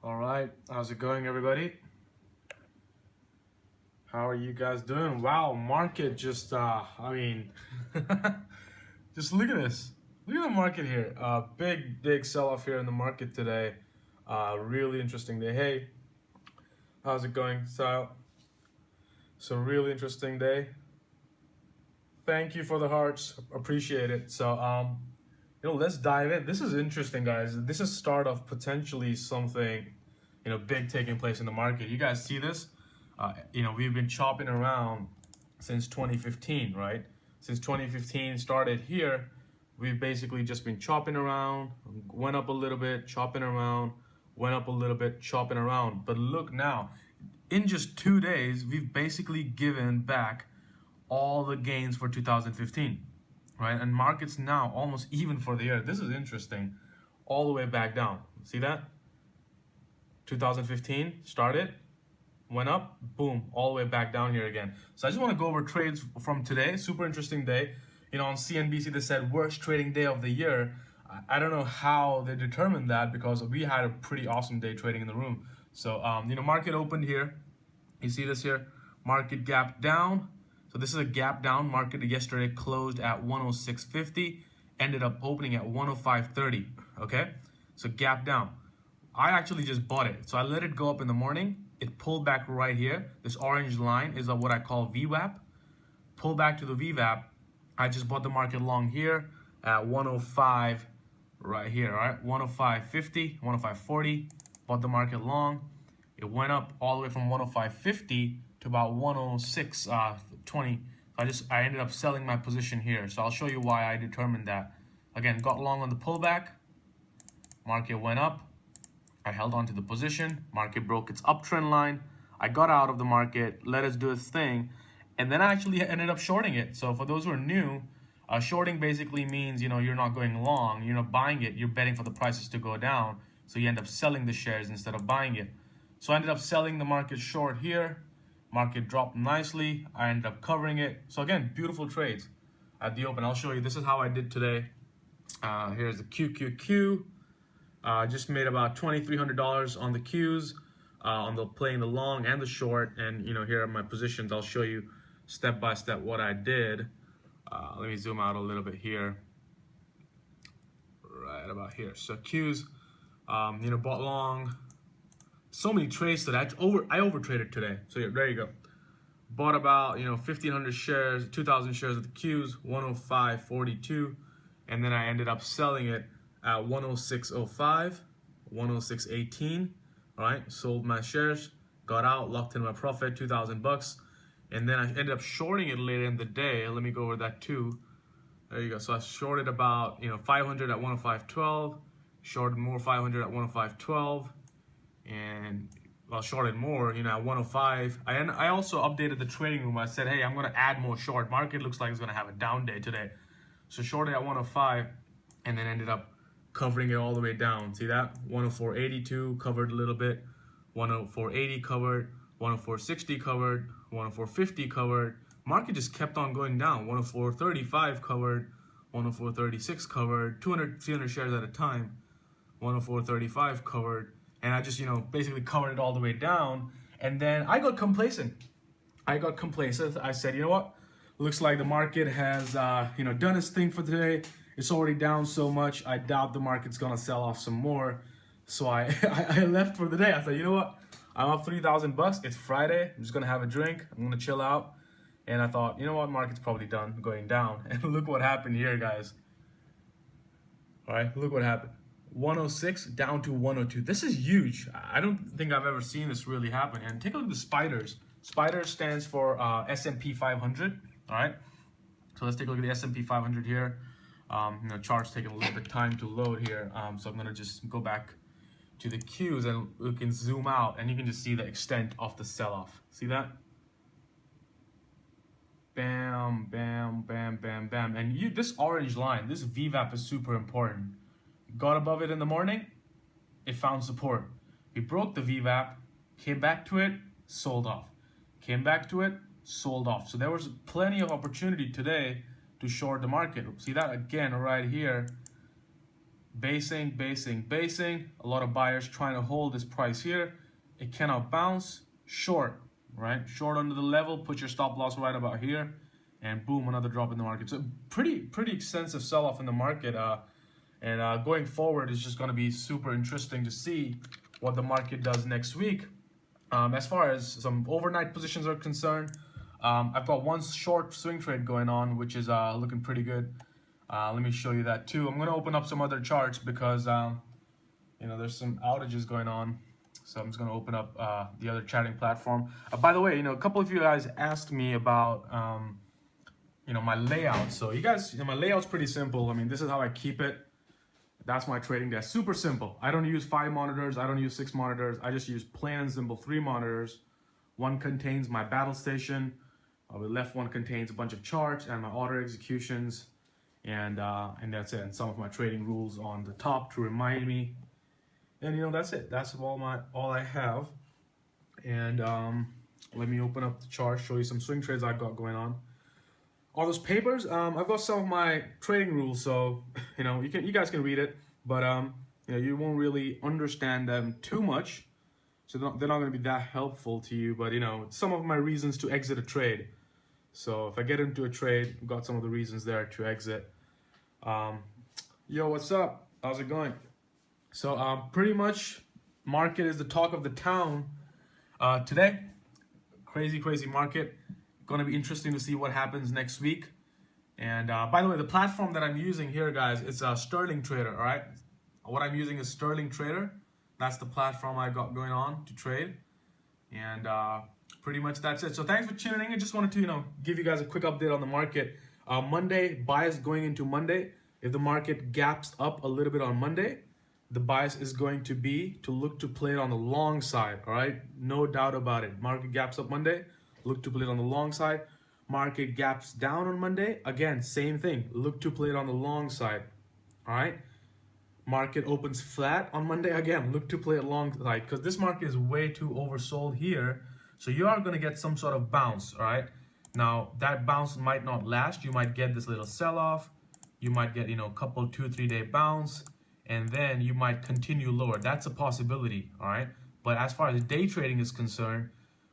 All right, how's it going, everybody? How are you guys doing? Wow, market just, just look at this. Look at the market here. Big sell-off here in the market today. Really interesting day. Hey, how's it going? So really interesting day. Thank you for the hearts. Appreciate it. Let's dive in. This is interesting, guys. This is start of potentially something, big taking place in the market. You guys see this? We've been chopping around since 2015, right? Since 2015 started here, we've basically just been chopping around, went up a little bit, chopping around, went up a little bit, chopping around. But look now, in just 2 days, we've basically given back all the gains for 2015, right? And markets now almost even for the year. This is interesting. All the way back down. See that? 2015 started, went up, boom, all the way back down here again. So I just want to go over trades from today. Super interesting day. On CNBC they said worst trading day of the year. I don't know how they determined that because we had a pretty awesome day trading in the room. So market opened here. You see this here? Market gap down. So this is a gap down. Market yesterday closed at 106.50, ended up opening at 105.30. Okay, so gap down. I actually just bought it. So I let it go up in the morning. It pulled back right here. This orange line is what I call VWAP. Pull back to the VWAP. I just bought the market long here at 105 right here, all right? 105.50, 105.40. Bought the market long. It went up all the way from 105.50 to about 106.20. I ended up selling my position here. So I'll show you why I determined that. Again, got long on the pullback. Market went up. I held on to the position. Market broke its uptrend line. I got out of the market, let it do its thing, and then I actually ended up shorting it. So for those who are new, shorting basically means you're not going long, you're not buying it, you're betting for the prices to go down. So you end up selling the shares instead of buying it. So I ended up selling the market short here. Market dropped nicely. I ended up covering it. So again, beautiful trades at the open. I'll show you. This is how I did today. Here's the QQQ. Just made about $2,300 on the Qs, on the playing the long and the short. And here are my positions. I'll show you step by step what I did. Let me zoom out a little bit here. Right about here. So Qs, bought long. So many trades today. I over traded today. So yeah, there you go. Bought about 1,500 shares, 2,000 shares of the Qs, 105.42, and then I ended up selling it at 106.05, 106.18. All right, sold my shares, got out, locked in my profit, $2,000, and then I ended up shorting it later in the day. Let me go over that too. There you go. So I shorted about 500 at 105.12, shorted more 500 at 105.12, and shorted more at 105. I also updated the trading room. I said, hey, I'm going to add more short. Market looks like it's going to have a down day today, so shorted at 105, and then ended up covering it all the way down. See that? 104.82 covered a little bit, 104.80 covered, 104.60 covered, 104.50 covered. Market just kept on going down. 104.35 covered, 104.36 covered, 200, 300 shares at a time, 104.35 covered. And I just, basically covered it all the way down. And then I got complacent. I said, you know what? Looks like the market has, done its thing for today. It's already down so much. I doubt the market's gonna sell off some more. So I left for the day. I said, you know what? I'm up $3,000. It's Friday. I'm just gonna have a drink. I'm gonna chill out. And I thought, you know what? Market's probably done going down. And look what happened here, guys. All right, look what happened. 106 down to 102. This is huge. I don't think I've ever seen this really happen. And take a look at the spiders. Spiders stands for S&P 500. All right. So let's take a look at the S&P 500 here. Chart's taking a little bit time to load here. So I'm gonna just go back to the Qs and we can zoom out and you can just see the extent of the sell-off. See that? Bam, bam, bam, bam, bam. And this orange line, this VWAP is super important. Got above it in the morning, it found support. We broke the VWAP, came back to it, sold off. Came back to it, sold off. So there was plenty of opportunity today to short the market. See that again right here. basing. A lot of buyers trying to hold this price here. It cannot bounce. Short, right? Short under the level. Put your stop loss right about here, and boom, another drop in the market. So pretty extensive sell-off in the market. And going forward, it's just going to be super interesting to see what the market does next week. As far as some overnight positions are concerned, I've got one short swing trade going on, which is looking pretty good. Let me show you that too. I'm going to open up some other charts because you know, there's some outages going on. So I'm just going to open up the other chatting platform. By the way, you know, a couple of you guys asked me about you know, my layout. So you guys, you know, my layout's pretty simple. I mean, this is how I keep it. That's my trading desk. Super simple. I don't use 5 monitors. I don't use 6 monitors. I just use plain and simple 3 monitors. One contains my battle station. The left one contains a bunch of charts and my order executions. And that's it. And some of my trading rules on the top to remind me. And you know, that's it. That's all I have. And let me open up the chart, show you some swing trades I've got going on. All those papers, I've got some of my trading rules, so you know, you guys can read it, but you know, you won't really understand them too much, so they're not going to be that helpful to you. But you know, some of my reasons to exit a trade. So if I get into a trade, I've got some of the reasons there to exit. Yo, what's up? How's it going? So pretty much, market is the talk of the town today. Crazy market. Going to be interesting to see what happens next week. And by the way, the platform that I'm using here, guys, it's a Sterling Trader. All right, what I'm using is Sterling Trader. That's the platform I got going on to trade. And pretty much that's it. So thanks for tuning in. I just wanted to, you know, give you guys a quick update on the market. Monday, bias going into Monday. If the market gaps up a little bit on Monday, the bias is going to be to look to play it on the long side. All right, no doubt about it. Market gaps up Monday, look to play it on the long side. Market gaps down on Monday, again, same thing. Look to play it on the long side. All right. Market opens flat on Monday, again, look to play it long side, because this market is way too oversold here. So you are going to get some sort of bounce. All right. Now that bounce might not last. You might get this little sell-off. You might get, you know, a couple 2-3 day bounce, and then you might continue lower. That's a possibility. All right. But as far as day trading is concerned,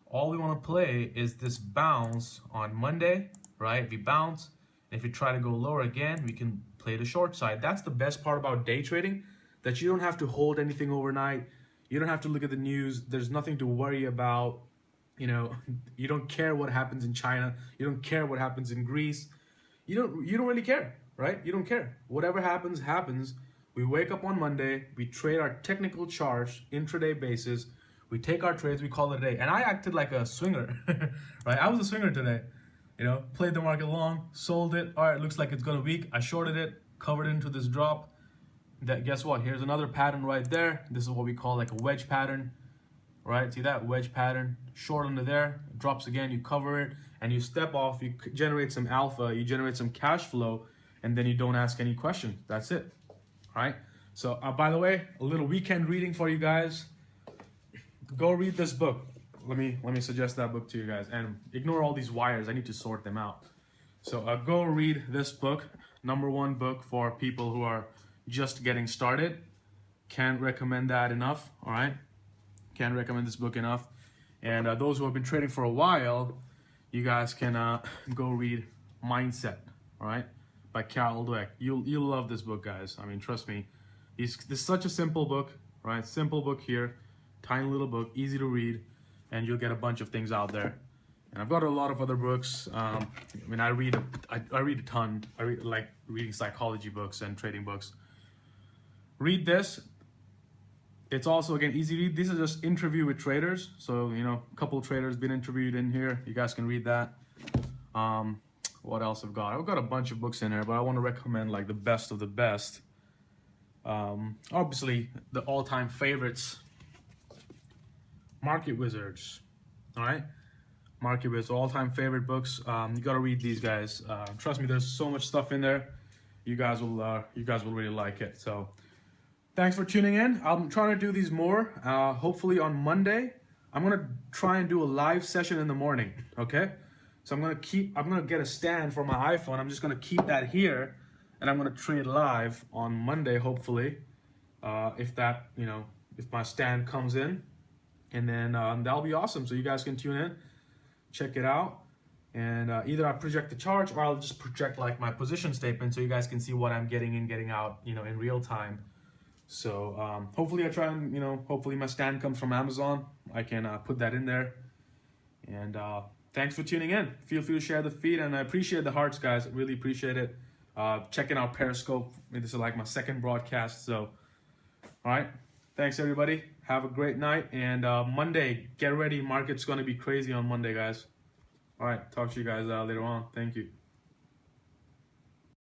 all we want to play is this bounce on Monday, right? We bounce, and if you try to go lower again, we can play the short side. That's the best part about day trading, that you don't have to hold anything overnight. You don't have to look at the news. There's nothing to worry about. You know, you don't care what happens in China. You don't care what happens in Greece. You don't really care, right? You don't care. Whatever happens, happens. We wake up on Monday, we trade our technical charts, intraday basis. We take our trades, we call it a day. And I acted like a swinger, right? I was a swinger today. You know, played the market long, sold it. All right, looks like it's gonna weak. I shorted it, covered into this drop. That, guess what? Here's another pattern right there. This is what we call like a wedge pattern, right? See that wedge pattern? Short under there, it drops again, you cover it, and you step off, you generate some alpha, you generate some cash flow, and then you don't ask any questions. That's it, all right? So by the way, a little weekend reading for you guys. Go read this book. Let me suggest that book to you guys, and ignore all these wires. I need to sort them out. So go read this book. #1 book for people who are just getting started. Can't recommend that enough. All right, can't recommend this book enough. And those who have been trading for a while, you guys can go read Mindset. All right, by Carol Dweck. You'll love this book, guys. I mean, trust me. This is such a simple book, right? Simple book here. Tiny little book, easy to read, and you'll get a bunch of things out there. And I've got a lot of other books. I mean, I read a ton. I like reading psychology books and trading books. Read this. It's also, again, easy to read. These are just interview with traders. So, you know, a couple of traders been interviewed in here. You guys can read that. What else I've got? I've got a bunch of books in here, but I want to recommend like the best of the best. Obviously, the all-time favorites. Market Wizards, all right? Market Wizards, all-time favorite books. You gotta read these guys. Trust me, there's so much stuff in there. You guys will really like it. So, thanks for tuning in. I'm trying to do these more. Hopefully on Monday, I'm gonna try and do a live session in the morning. Okay? So I'm gonna get a stand for my iPhone. I'm just gonna keep that here, and I'm gonna trade live on Monday, hopefully, if that, you know, if my stand comes in, and then that'll be awesome. So you guys can tune in, check it out, and either I project the charts or I'll just project like my position statement so you guys can see what I'm getting in, getting out, you know, in real time. So hopefully I try and, you know, hopefully my stand comes from Amazon. I can put that in there. And thanks for tuning in. Feel free to share the feed, and I appreciate the hearts, guys. I really appreciate it. Checking out Periscope. This is like my second broadcast. So, all right. Thanks, everybody. Have a great night. And Monday, get ready. Market's going to be crazy on Monday, guys. All right. Talk to you guys later on. Thank you.